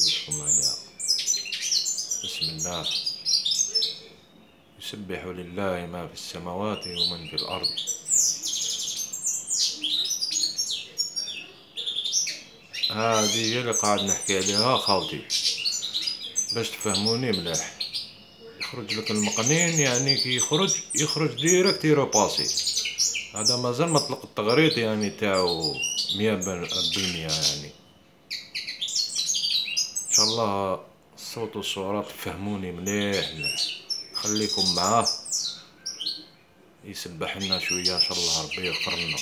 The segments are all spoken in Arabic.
بكم عليها. بسم الله. يسبح لله ما في السماوات ومن في الأرض. هذه هي اللي قاعد نحكي عليها خاوتي باش تفهموني مليح. يخرج لك المقنين، يعني كي يخرج ديريكت يروباسي. هذا مازال مطلق التغريط يعني تاعو 100%. يعني ان شاء الله الصوت والصورة تفهموني مليح مليح. خليكم معاه يسبح لنا شوية ان شاء الله ربي يغفر لنا.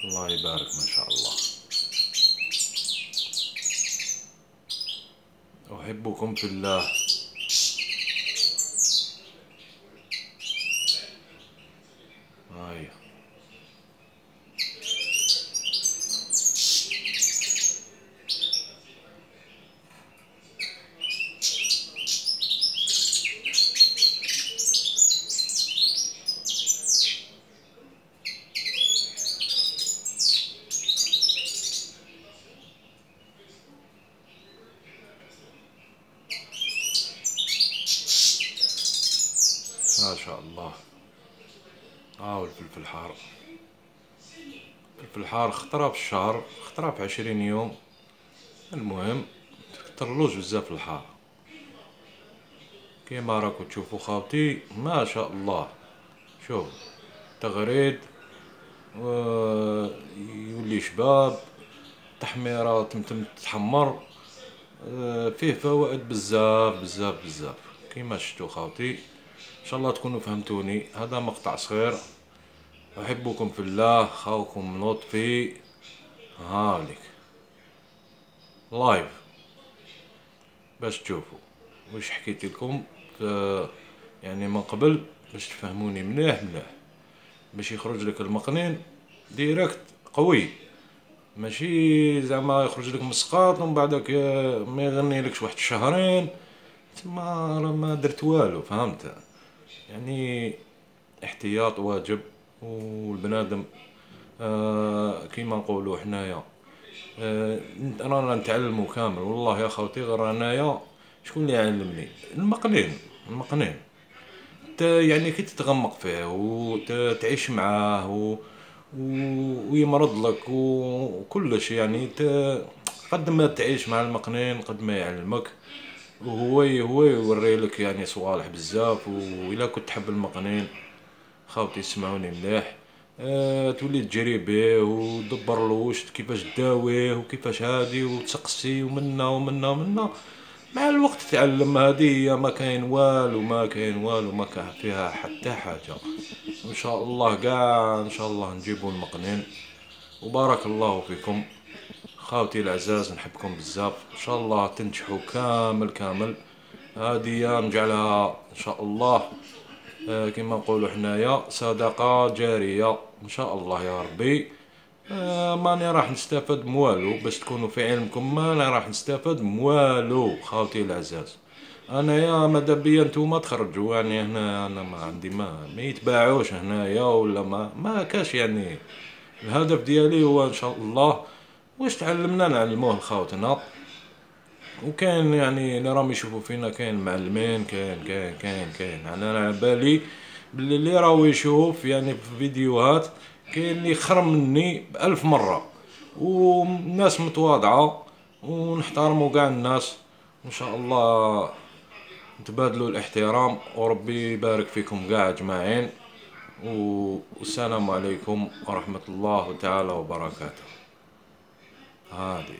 الله يبارك ما شاء الله. أحبكم في الله. هاي ما شاء الله. والفلفل الحار، الفلفل الحار خطرة في الشهر، خطرة في 20 يوم. المهم متكترلوش بزاف الحار كيما راكو تشوفو خاوتي ما شاء الله. شوف تغريد يولي شباب، تحميرة تمتم تحمر. فيه فوائد بزاف بزاف بزاف كيما شفتو خاوتي. ان شاء الله تكونوا فهمتوني. هذا مقطع صغير. احبكم في الله، خاوكم لطفي. هالك لايف باش تشوفوا واش حكيت لكم يعني من قبل باش تفهموني مليح مليح. باش يخرج لك المقنين ديريكت قوي، ماشي زعما يخرج لك مسقاط ومن بعدك ما يغني لكش واحد الشهرين تما راه ما درت والو. فهمت؟ يعني احتياط واجب. والبنادم كيما نقولوا حنايا رانا نتعلمو كامل. والله يا خوتي غير انايا شكون اللي علمني؟ المقنين يعني كي تتغمق فيه وتعيش معاه ويمرض لك وكلش. يعني قد ما تعيش مع المقنين قد ما يعلمك. وهو يوري لك يعني صوالح بزاف. وإلا كنت تحب المقنين خاوتي اسمعوني مليح. تولي تجري بيه وتدبرلوش كيفاش داويه وكيفاش هادي وتسقسي ومنا ومنا ومنا. مع الوقت تعلم. هذه هي ما كاين والو ما كاين والو ما كان فيها حتى حاجة. ان شاء الله قاع ان شاء الله نجيبو المقنين. وبارك الله فيكم خاوتي العزاز، نحبكم بزاف. ان شاء الله تنجحوا كامل كامل. هذه نجعلها ان شاء الله كما نقولوا حنايا صدقة جارية ان شاء الله يا ربي. ماني راح نستفاد موالو باش تكونوا في علمكم. ماني راح نستفاد موالو خاوتي العزاز. انا يا ماذا بيا نتوما تخرجوا. يعني هنا انا ما عندي ما يتباعوش هنايا ولا ما كاش. يعني الهدف ديالي هو ان شاء الله واش تعلمنا نعلموه لخاوتنا. وكاين يعني اللي راهم يشوفوا فينا كاين معلمين كاين يعني انا على بالي باللي اللي راهو يشوف يعني في فيديوهات كاين اللي خرم مني بألف مرة. والناس متواضعة ونحترموا قاع الناس. ان شاء الله نتبادلوا الاحترام وربي يبارك فيكم قاع اجمعين. والسلام عليكم ورحمة الله تعالى وبركاته. هادي